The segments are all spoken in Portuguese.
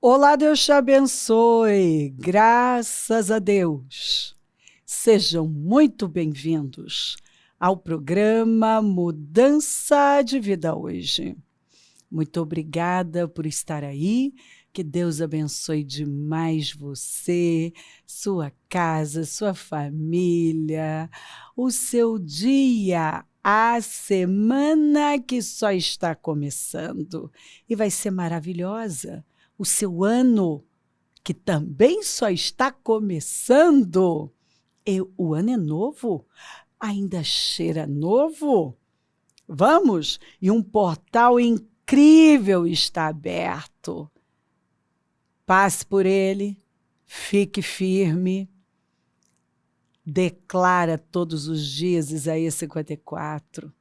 Olá, Deus te abençoe. Graças a Deus. Sejam muito bem-vindos ao programa Mudança de Vida hoje. Muito obrigada por estar aí. Que Deus abençoe demais você, sua casa, sua família, o seu dia, a semana que só está começando e vai ser maravilhosa. O seu ano, que também só está começando. O ano é novo? Ainda cheira novo? Vamos? E um portal incrível está aberto. Passe por ele, fique firme, declara todos os dias, Isaías 54.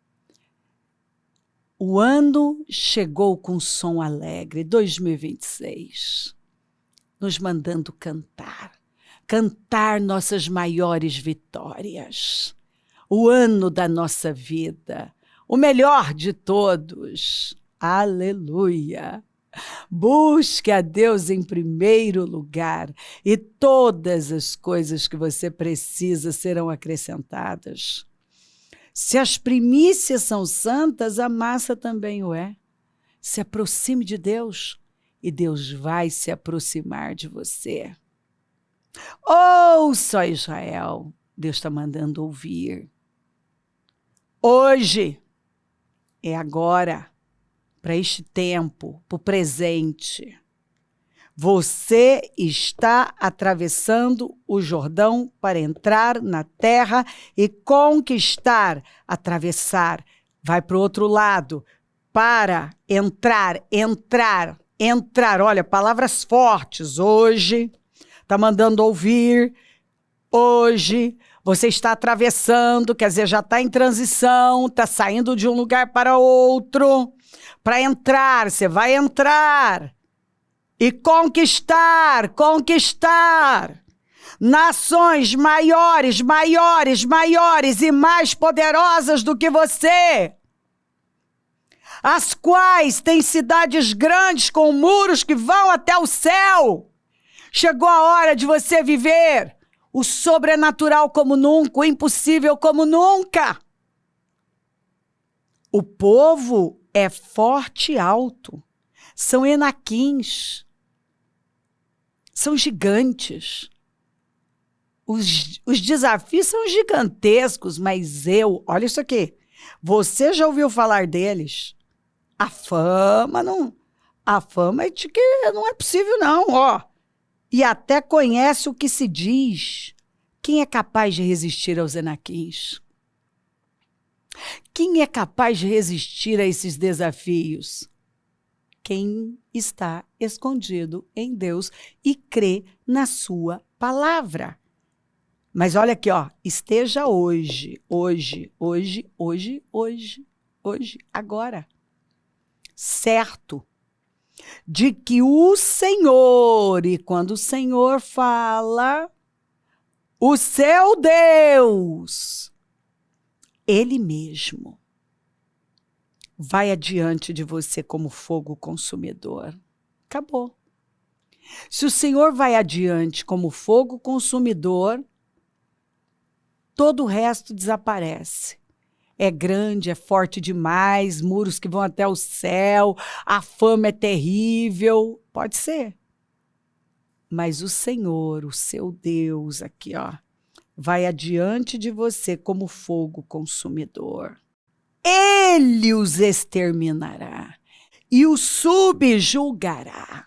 O ano chegou com som alegre, 2026, nos mandando cantar nossas maiores vitórias. O ano da nossa vida, o melhor de todos. Aleluia! Busque a Deus em primeiro lugar e todas as coisas que você precisa serão acrescentadas. Se as primícias são santas, a massa também o é. Se aproxime de Deus e Deus vai se aproximar de você. Ouça, Israel, Deus está mandando ouvir. Hoje é agora. Para este tempo, para o presente. Você está atravessando o Jordão para entrar na terra e conquistar, atravessar. Vai para o outro lado, para entrar. Olha, palavras fortes. Hoje, está mandando ouvir. Hoje, você está atravessando, quer dizer, já está em transição, está saindo de um lugar para outro. Para entrar, você vai entrar e conquistar nações maiores e mais poderosas do que você, as quais têm cidades grandes com muros que vão até o céu. Chegou a hora de você viver o sobrenatural como nunca, o impossível como nunca. O povo é forte e alto, são enaquins, são gigantes. Os desafios são gigantescos, mas olha isso aqui, você já ouviu falar deles? A fama é de que não é possível não, ó. E até conhece o que se diz. Quem é capaz de resistir aos enaquins? Quem é capaz de resistir a esses desafios? Quem está escondido em Deus e crê na sua palavra. Mas olha aqui, ó, esteja hoje, agora, certo de que o Senhor, e quando o Senhor fala, o seu Deus, Ele mesmo vai adiante de você como fogo consumidor. Acabou. Se o Senhor vai adiante como fogo consumidor, todo o resto desaparece. É grande, é forte demais, muros que vão até o céu, a fama é terrível. Pode ser. Mas o Senhor, o seu Deus, aqui, ó, vai adiante de você como fogo consumidor. Ele os exterminará e os subjugará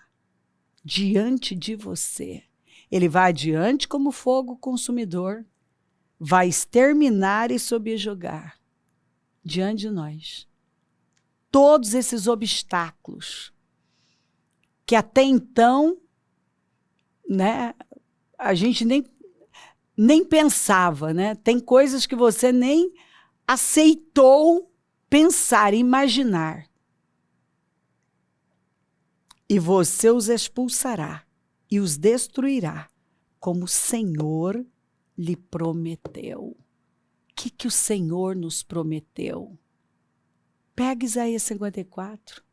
diante de você. Ele vai adiante como fogo consumidor, vai exterminar e subjugar diante de nós. Todos esses obstáculos que até então, né, a gente nem pensava, né? Tem coisas que você nem aceitou pensar, imaginar. E você os expulsará e os destruirá, como o Senhor lhe prometeu. O que o Senhor nos prometeu? Pega Isaías 54.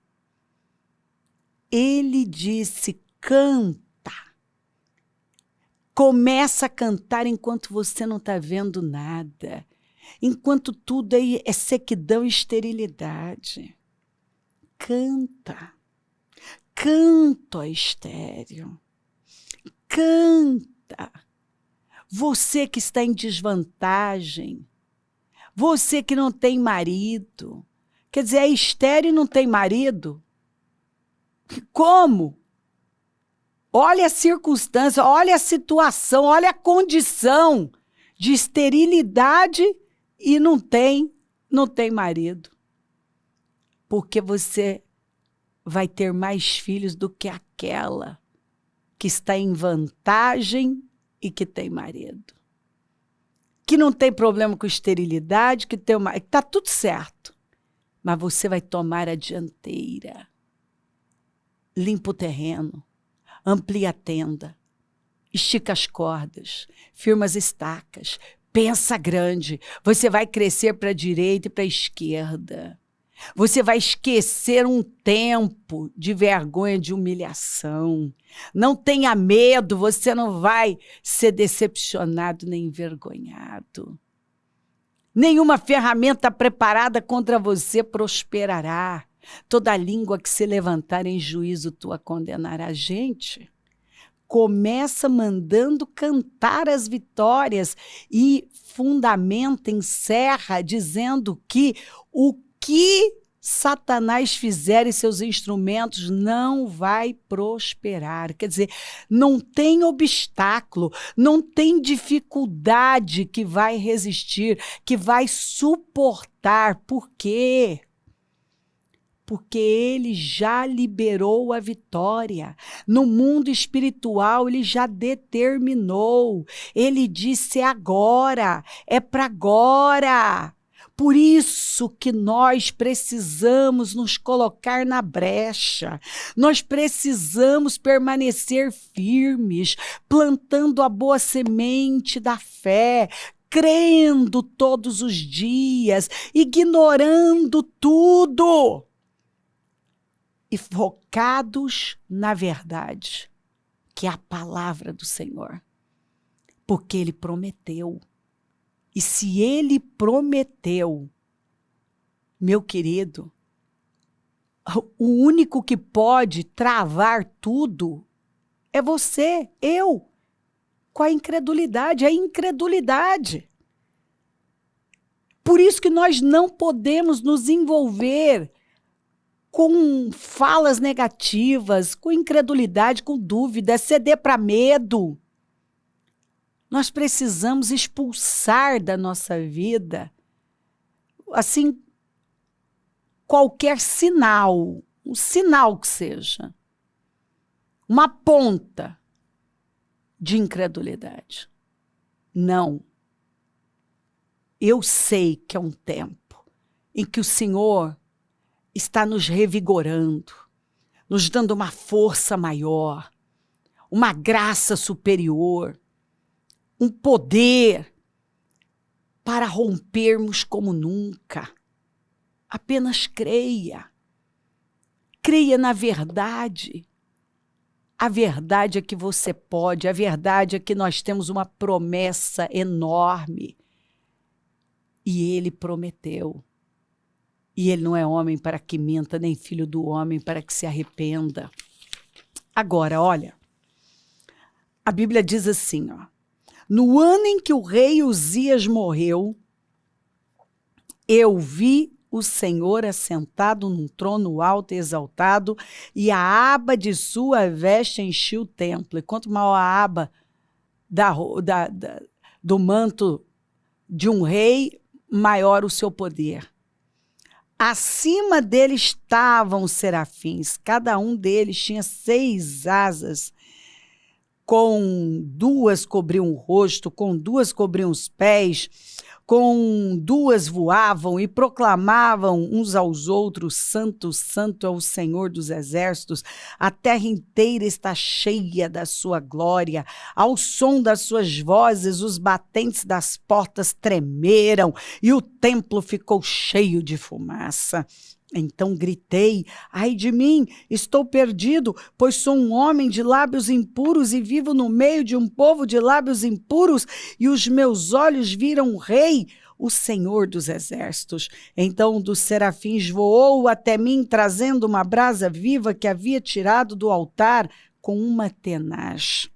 Ele disse Canta. Começa a cantar enquanto você não está vendo nada. Enquanto tudo aí é sequidão e esterilidade. Canta. Canta, ó estéril. Canta. Você que está em desvantagem. Você que não tem marido. Quer dizer, é estéril e não tem marido? Como? Olha a circunstância, olha a situação, olha a condição de esterilidade e não tem marido. Porque você vai ter mais filhos do que aquela que está em vantagem e que tem marido. Que não tem problema com esterilidade, que tem uma... Está tudo certo. Mas você vai tomar a dianteira. Limpa o terreno. Amplia a tenda, estica as cordas, firma as estacas, pensa grande. Você vai crescer para a direita e para a esquerda. Você vai esquecer um tempo de vergonha, de humilhação. Não tenha medo, você não vai ser decepcionado nem envergonhado. Nenhuma ferramenta preparada contra você prosperará. Toda língua que se levantar em juízo, tu a condenarás. Gente, começa mandando cantar as vitórias e fundamenta, encerra, dizendo que o que Satanás fizer e seus instrumentos não vai prosperar. Quer dizer, não tem obstáculo, não tem dificuldade que vai resistir, que vai suportar. Por quê? Porque ele já liberou a vitória. No mundo espiritual, ele já determinou. Ele disse agora, é para agora. Por isso que nós precisamos nos colocar na brecha. Nós precisamos permanecer firmes, plantando a boa semente da fé, crendo todos os dias, ignorando tudo. E focados na verdade, que é a palavra do Senhor. Porque Ele prometeu. E se Ele prometeu, meu querido, o único que pode travar tudo é você, eu, com a incredulidade, a incredulidade. Por isso que nós não podemos nos envolver com falas negativas, com incredulidade, com dúvida, ceder para medo. Nós precisamos expulsar da nossa vida, assim, qualquer sinal, um sinal que seja, uma ponta de incredulidade. Não. Eu sei que é um tempo em que o Senhor está nos revigorando, nos dando uma força maior, uma graça superior, um poder para rompermos como nunca. Apenas creia. Creia na verdade. A verdade é que você pode, a verdade é que nós temos uma promessa enorme. E Ele prometeu. E Ele não é homem para que minta, nem filho do homem para que se arrependa. Agora, olha, a Bíblia diz assim, ó, no ano em que o rei Uzias morreu, eu vi o Senhor assentado num trono alto e exaltado, e a aba de sua veste enchia o templo. E quanto maior a aba do manto de um rei, maior o seu poder. Acima dele estavam os serafins, cada um deles tinha 6 asas, com 2 cobriam o rosto, com 2 cobriam os pés, com 2 voavam e proclamavam uns aos outros, Santo, Santo é o Senhor dos exércitos, a terra inteira está cheia da sua glória, ao som das suas vozes os batentes das portas tremeram e o templo ficou cheio de fumaça. Então gritei: ai de mim, estou perdido, pois sou um homem de lábios impuros e vivo no meio de um povo de lábios impuros, e os meus olhos viram o Rei, o Senhor dos Exércitos. Então um dos serafins voou até mim, trazendo uma brasa viva que havia tirado do altar com uma tenaz.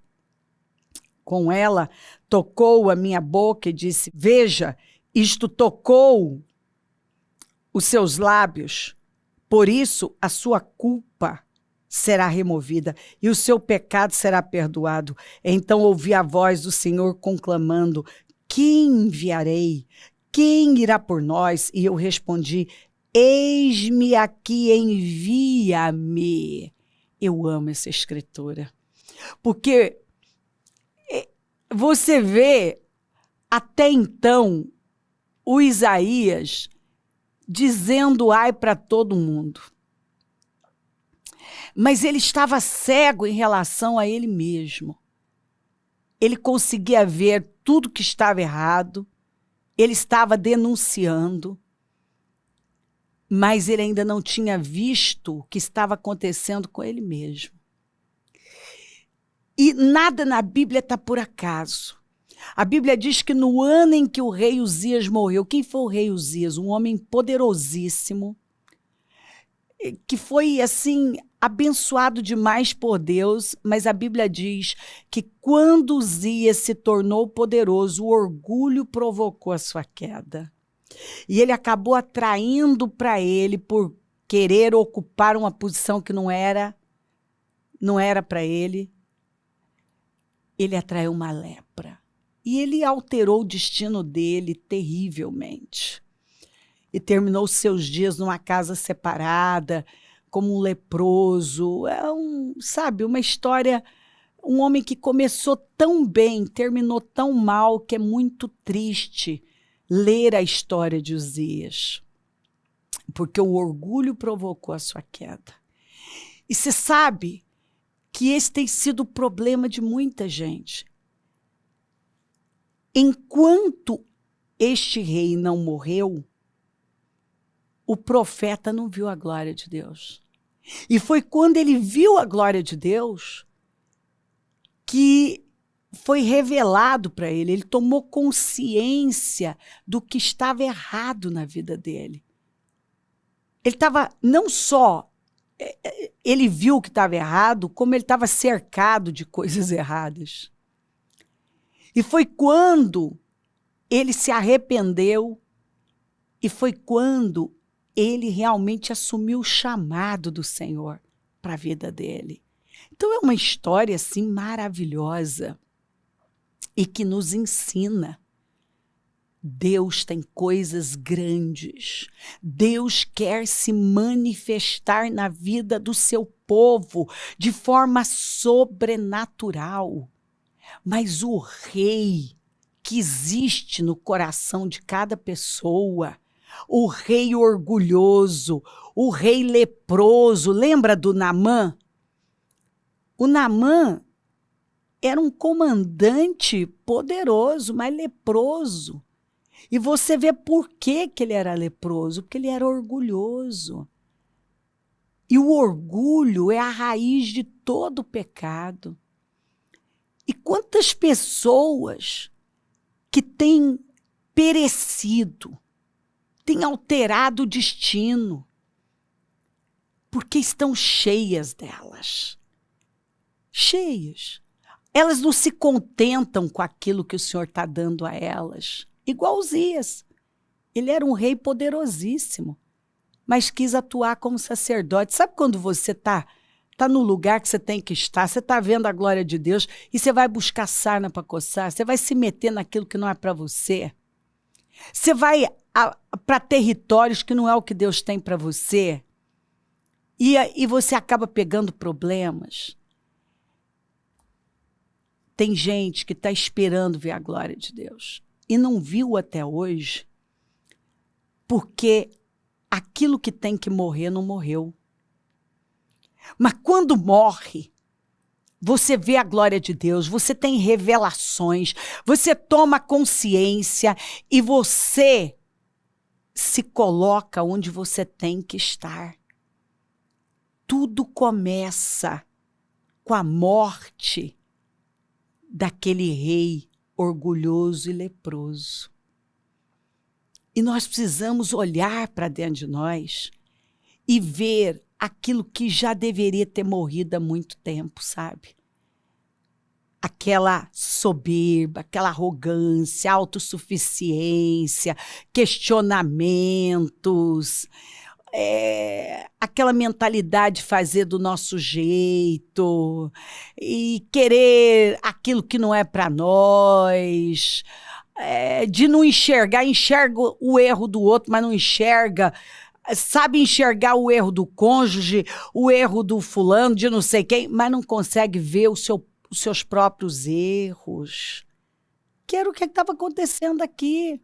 Com ela, tocou a minha boca e disse: veja, isto tocou os seus lábios, por isso a sua culpa será removida e o seu pecado será perdoado. Então ouvi a voz do Senhor conclamando: quem enviarei? Quem irá por nós? E eu respondi: eis-me aqui, envia-me. Eu amo essa escritura, porque você vê até então o Isaías dizendo ai para todo mundo. Mas ele estava cego em relação a ele mesmo. Ele conseguia ver tudo que estava errado, ele estava denunciando, mas ele ainda não tinha visto o que estava acontecendo com ele mesmo. E nada na Bíblia está por acaso. A Bíblia diz que no ano em que o rei Uzias morreu, quem foi o rei Uzias? Um homem poderosíssimo, que foi, assim, abençoado demais por Deus, mas a Bíblia diz que quando Uzias se tornou poderoso, o orgulho provocou a sua queda. E ele acabou atraindo para ele, por querer ocupar uma posição que não era para ele, ele atraiu uma lepra. E ele alterou o destino dele terrivelmente. E terminou seus dias numa casa separada, como um leproso. Sabe, uma história, um homem que começou tão bem, terminou tão mal, que é muito triste ler a história de Uzias. Porque o orgulho provocou a sua queda. E você sabe que esse tem sido o problema de muita gente. Enquanto este rei não morreu, o profeta não viu a glória de Deus. E foi quando ele viu a glória de Deus que foi revelado para ele. Ele tomou consciência do que estava errado na vida dele. Ele estava, não só ele viu o que estava errado, como ele estava cercado de coisas erradas. E foi quando ele se arrependeu, e foi quando ele realmente assumiu o chamado do Senhor para a vida dele. Então é uma história assim maravilhosa e que nos ensina. Deus tem coisas grandes. Deus quer se manifestar na vida do seu povo de forma sobrenatural. Mas o rei que existe no coração de cada pessoa, o rei orgulhoso, o rei leproso, lembra do Naamã? O Naamã era um comandante poderoso, mas leproso. E você vê por que ele era leproso, porque ele era orgulhoso. E o orgulho é a raiz de todo o pecado. E quantas pessoas que têm perecido, têm alterado o destino, porque estão cheias delas. Cheias. Elas não se contentam com aquilo que o Senhor está dando a elas. Igual Uzias. Ele era um rei poderosíssimo, mas quis atuar como sacerdote. Sabe quando você está no lugar que você tem que estar, você está vendo a glória de Deus e você vai buscar sarna para coçar, você vai se meter naquilo que não é para você. Você vai para territórios que não é o que Deus tem para você. E você acaba pegando problemas. Tem gente que está esperando ver a glória de Deus e não viu até hoje, porque aquilo que tem que morrer não morreu. Mas quando morre, você vê a glória de Deus, você tem revelações, você toma consciência e você se coloca onde você tem que estar. Tudo começa com a morte daquele rei orgulhoso e leproso. E nós precisamos olhar para dentro de nós e ver aquilo que já deveria ter morrido há muito tempo, sabe? Aquela soberba, aquela arrogância, autossuficiência, questionamentos, aquela mentalidade de fazer do nosso jeito e querer aquilo que não é para nós, de não enxerga o erro do outro, mas não enxerga, sabe enxergar o erro do cônjuge, o erro do fulano, de não sei quem, mas não consegue ver os seus próprios erros. Que era o que estava acontecendo aqui.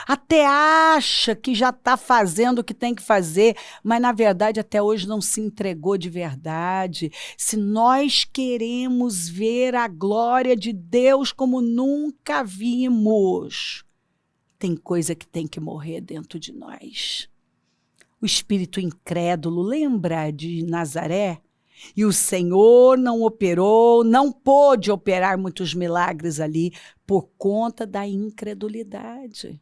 Até acha que já está fazendo o que tem que fazer, mas na verdade até hoje não se entregou de verdade. Se nós queremos ver a glória de Deus como nunca vimos, tem coisa que tem que morrer dentro de nós. O espírito incrédulo, lembra de Nazaré? E o Senhor não pôde operar muitos milagres ali por conta da incredulidade.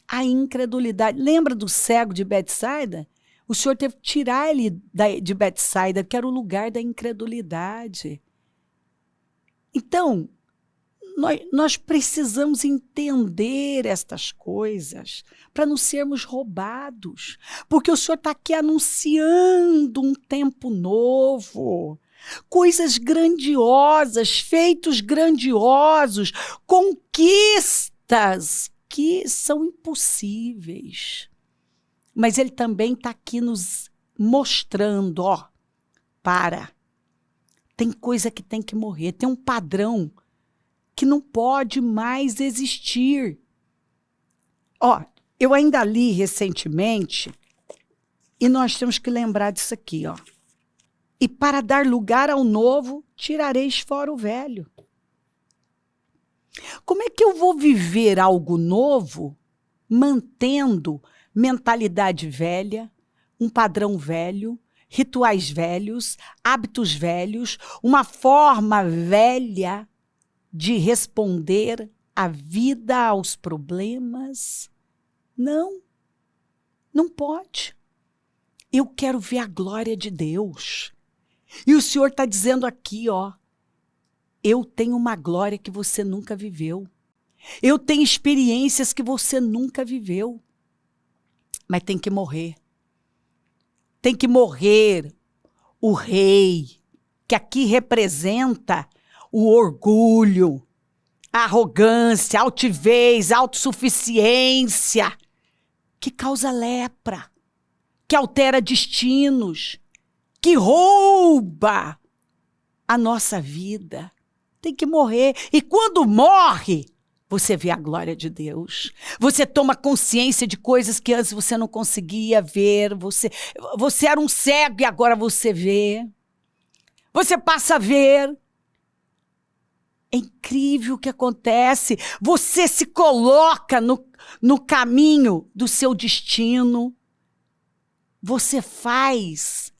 A incredulidade. Lembra do cego de Betsaida? O Senhor teve que tirar ele de Betsaida, que era o lugar da incredulidade. Então, nós precisamos entender estas coisas para não sermos roubados. Porque o Senhor está aqui anunciando um tempo novo. Coisas grandiosas, feitos grandiosos, conquistas que são impossíveis. Mas Ele também está aqui nos mostrando, tem coisa que tem que morrer, tem um padrão que não pode mais existir. Eu ainda li recentemente, e nós temos que lembrar disso aqui, E para dar lugar ao novo, tirareis fora o velho. Como é que eu vou viver algo novo, mantendo mentalidade velha, um padrão velho, rituais velhos, hábitos velhos, uma forma velha de responder à vida, aos problemas? Não pode. Eu quero ver a glória de Deus. E o Senhor está dizendo aqui, eu tenho uma glória que você nunca viveu. Eu tenho experiências que você nunca viveu. Mas tem que morrer. Tem que morrer o rei, que aqui representa o orgulho, a arrogância, a altivez, a autossuficiência, que causa lepra, que altera destinos, que rouba a nossa vida. Tem que morrer. E quando morre, você vê a glória de Deus. Você toma consciência de coisas que antes você não conseguia ver. Você era um cego e agora você vê. Você passa a ver. É incrível o que acontece. Você se coloca no caminho do seu destino. Você faz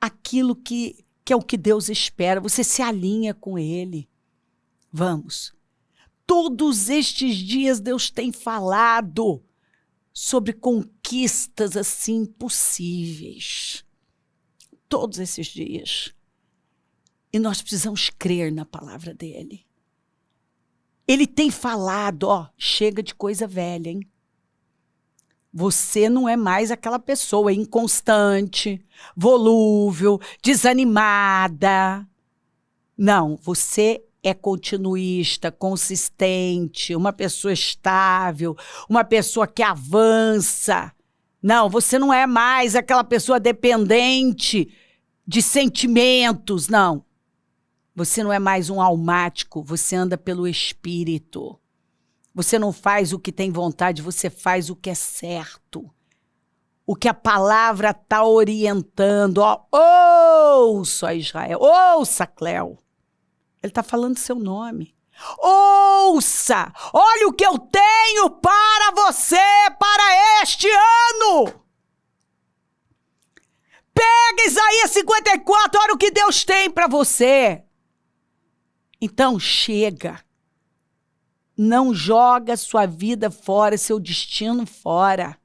aquilo que é o que Deus espera. Você se alinha com Ele. Vamos. Todos estes dias Deus tem falado sobre conquistas assim impossíveis. Todos esses dias. E nós precisamos crer na palavra dele. Ele tem falado, chega de coisa velha, hein? Você não é mais aquela pessoa inconstante, volúvel, desanimada. Não, você é continuista, consistente, uma pessoa estável, uma pessoa que avança. Não, você não é mais aquela pessoa dependente de sentimentos, não. Você não é mais um almático, você anda pelo Espírito. Você não faz o que tem vontade, você faz o que é certo. O que a palavra está orientando. Ouça, Israel, ouça, Cléo. Ele está falando seu nome. Ouça! Olha o que eu tenho para você para este ano! Pega Isaías 54, olha o que Deus tem para você. Então chega. Não joga sua vida fora, seu destino fora.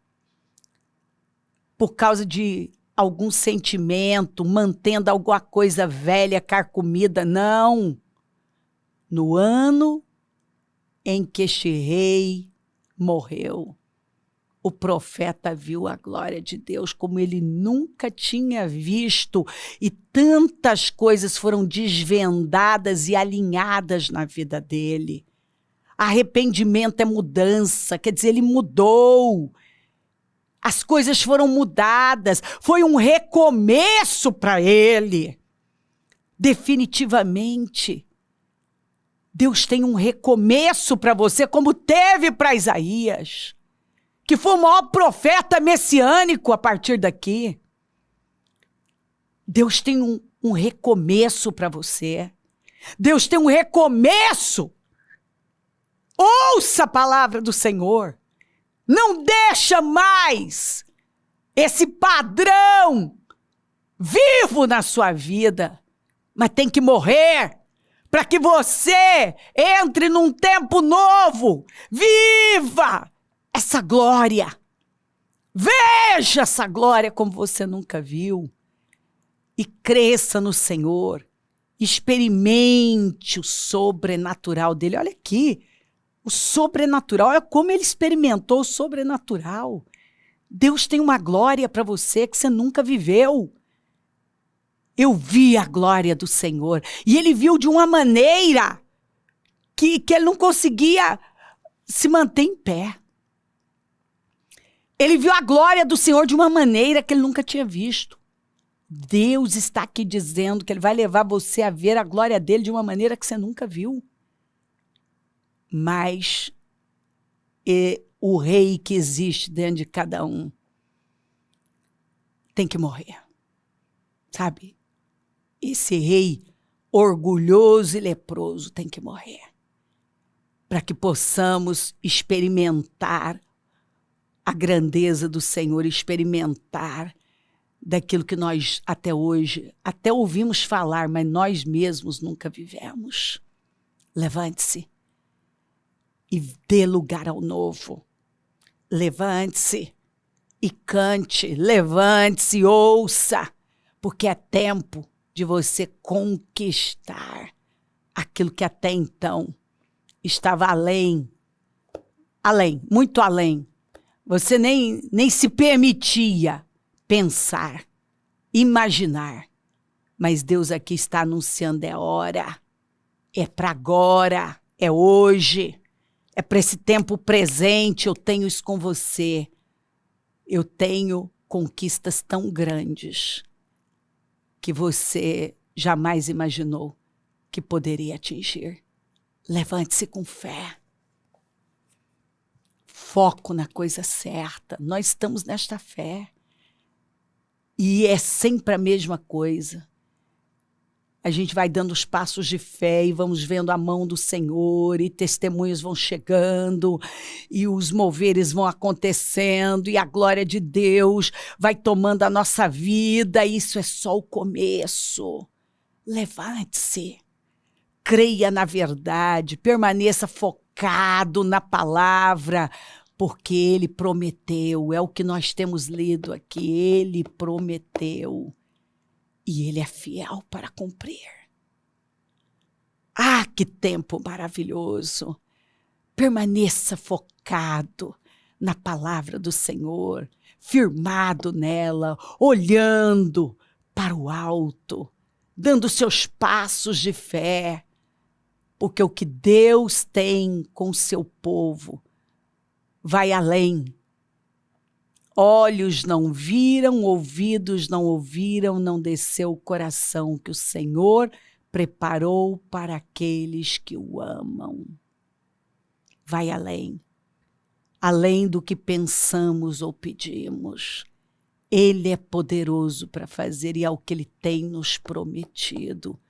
Por causa de algum sentimento, mantendo alguma coisa velha, carcomida. Não. No ano em que este rei morreu, o profeta viu a glória de Deus como ele nunca tinha visto, e tantas coisas foram desvendadas e alinhadas na vida dele. Arrependimento é mudança, quer dizer, ele mudou. As coisas foram mudadas, foi um recomeço para ele. Definitivamente, Deus tem um recomeço para você, como teve para Isaías, que foi o maior profeta messiânico a partir daqui. Deus tem um recomeço para você. Deus tem um recomeço. Ouça a palavra do Senhor. Não deixa mais esse padrão vivo na sua vida, mas tem que morrer para que você entre num tempo novo. Viva essa glória. Veja essa glória como você nunca viu. E cresça no Senhor. Experimente o sobrenatural dele. Olha aqui. O sobrenatural é como ele experimentou o sobrenatural. Deus tem uma glória para você que você nunca viveu. Eu vi a glória do Senhor. E ele viu de uma maneira que ele não conseguia se manter em pé. Ele viu a glória do Senhor de uma maneira que ele nunca tinha visto. Deus está aqui dizendo que ele vai levar você a ver a glória dele de uma maneira que você nunca viu. Mas o rei que existe dentro de cada um tem que morrer, sabe? Esse rei orgulhoso e leproso tem que morrer, para que possamos experimentar a grandeza do Senhor, experimentar daquilo que nós até hoje, até ouvimos falar, mas nós mesmos nunca vivemos. Levante-se e dê lugar ao novo. Levante-se e cante. Levante-se e ouça, porque é tempo de você conquistar aquilo que até então estava além, muito além. Você nem se permitia pensar, imaginar. Mas Deus aqui está anunciando, é hora, é para agora, é hoje. É para esse tempo presente, eu tenho isso com você. Eu tenho conquistas tão grandes que você jamais imaginou que poderia atingir. Levante-se com fé. Foco na coisa certa. Nós estamos nesta fé. E é sempre a mesma coisa. A gente vai dando os passos de fé e vamos vendo a mão do Senhor, e testemunhos vão chegando, e os moveres vão acontecendo, e a glória de Deus vai tomando a nossa vida. Isso é só o começo. Levante-se, creia na verdade, permaneça focado na palavra, porque Ele prometeu, é o que nós temos lido aqui, Ele prometeu. E Ele é fiel para cumprir. Ah, que tempo maravilhoso! Permaneça focado na palavra do Senhor, firmado nela, olhando para o alto, dando seus passos de fé, porque o que Deus tem com o seu povo vai além. Olhos não viram, ouvidos não ouviram, não desceu o coração que o Senhor preparou para aqueles que o amam. Vai além, além do que pensamos ou pedimos. Ele é poderoso para fazer e é o que Ele tem nos prometido.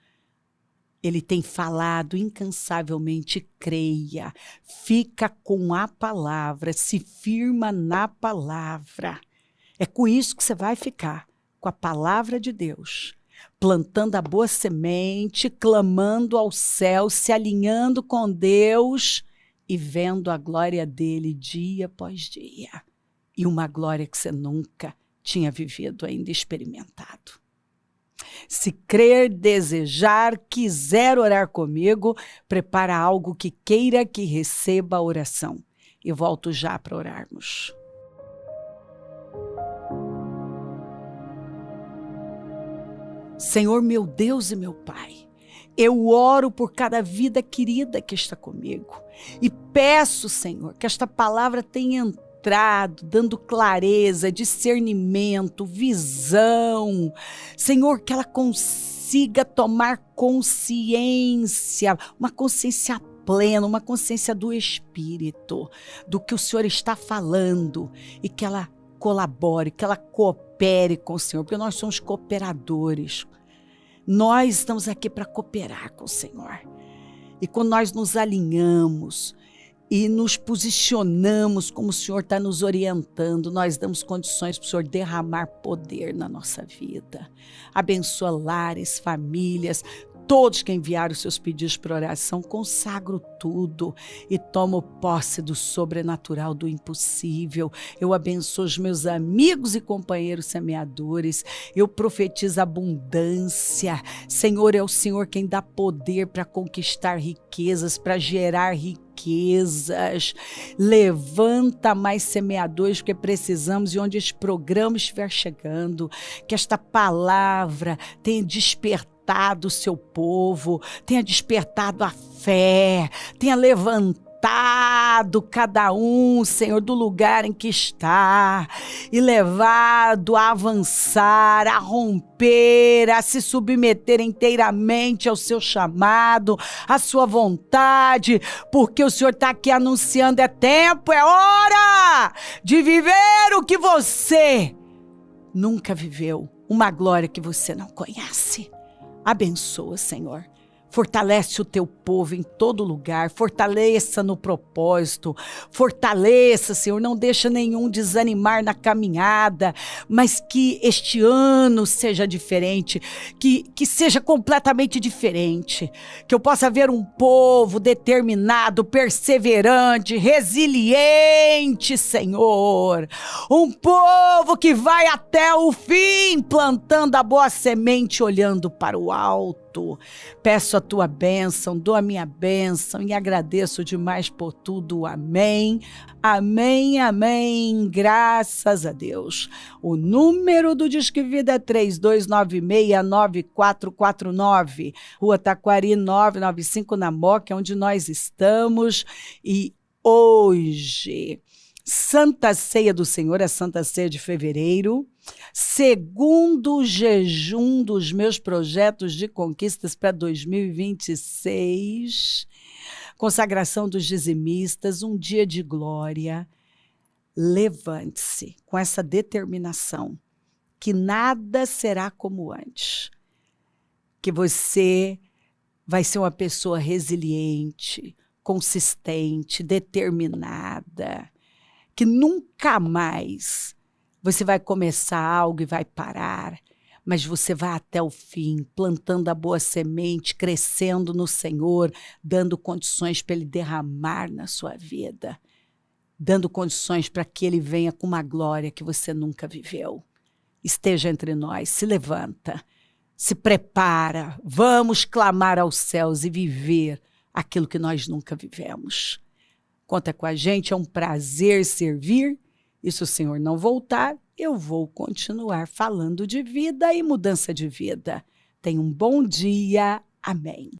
Ele tem falado incansavelmente, creia, fica com a palavra, se firma na palavra. É com isso que você vai ficar, com a palavra de Deus, plantando a boa semente, clamando ao céu, se alinhando com Deus e vendo a glória dele dia após dia. E uma glória que você nunca tinha vivido ainda, experimentado. Se crer, desejar, quiser orar comigo, prepara algo que queira que receba a oração. Eu volto já para orarmos. Senhor, meu Deus e meu Pai, eu oro por cada vida querida que está comigo e peço, Senhor, que esta palavra tenha entrado, dando clareza, discernimento, visão. Senhor, que ela consiga tomar consciência, uma consciência plena, uma consciência do Espírito, do que o Senhor está falando, e que ela colabore, que ela coopere com o Senhor, porque nós somos cooperadores. Nós estamos aqui para cooperar com o Senhor. E quando nós nos alinhamos e nos posicionamos como o Senhor está nos orientando, nós damos condições para o Senhor derramar poder na nossa vida. Abençoa lares, famílias, todos que enviaram seus pedidos para oração, consagro tudo e tomo posse do sobrenatural, do impossível. Eu abençoo os meus amigos e companheiros semeadores. Eu profetizo abundância. Senhor, é o Senhor quem dá poder para conquistar riquezas, para gerar riquezas. Levanta mais semeadores, porque precisamos, e onde esse programa estiver chegando, que esta palavra tenha despertado o seu povo, tenha despertado a fé, tenha levantado cada um, Senhor, do lugar em que está e levado a avançar, a romper, a se submeter inteiramente ao seu chamado, à sua vontade, porque o Senhor está aqui anunciando: é tempo, é hora de viver o que você nunca viveu, uma glória que você não conhece. Abençoa, Senhor. Fortalece o teu povo em todo lugar, fortaleça no propósito, fortaleça, Senhor, não deixa nenhum desanimar na caminhada, mas que este ano seja diferente, que seja completamente diferente, que eu possa ver um povo determinado, perseverante, resiliente, Senhor, um povo que vai até o fim, plantando a boa semente, olhando para o alto. Peço a tua bênção, dou a minha bênção e agradeço demais por tudo. Amém, amém, amém. Graças a Deus. O número do Disque Vida é 32969449, Rua Taquari 995, na Moca, onde nós estamos. E hoje, Santa Ceia do Senhor, a Santa Ceia de fevereiro, segundo jejum dos meus projetos de conquistas para 2026, consagração dos dizimistas, um dia de glória. Levante-se com essa determinação, que nada será como antes, que você vai ser uma pessoa resiliente, consistente, determinada, que nunca mais você vai começar algo e vai parar, mas você vai até o fim, plantando a boa semente, crescendo no Senhor, dando condições para Ele derramar na sua vida, dando condições para que Ele venha com uma glória que você nunca viveu. Esteja entre nós, se levanta, se prepara, vamos clamar aos céus e viver aquilo que nós nunca vivemos. Conta com a gente, é um prazer servir. E se o Senhor não voltar, eu vou continuar falando de vida e mudança de vida. Tenha um bom dia. Amém.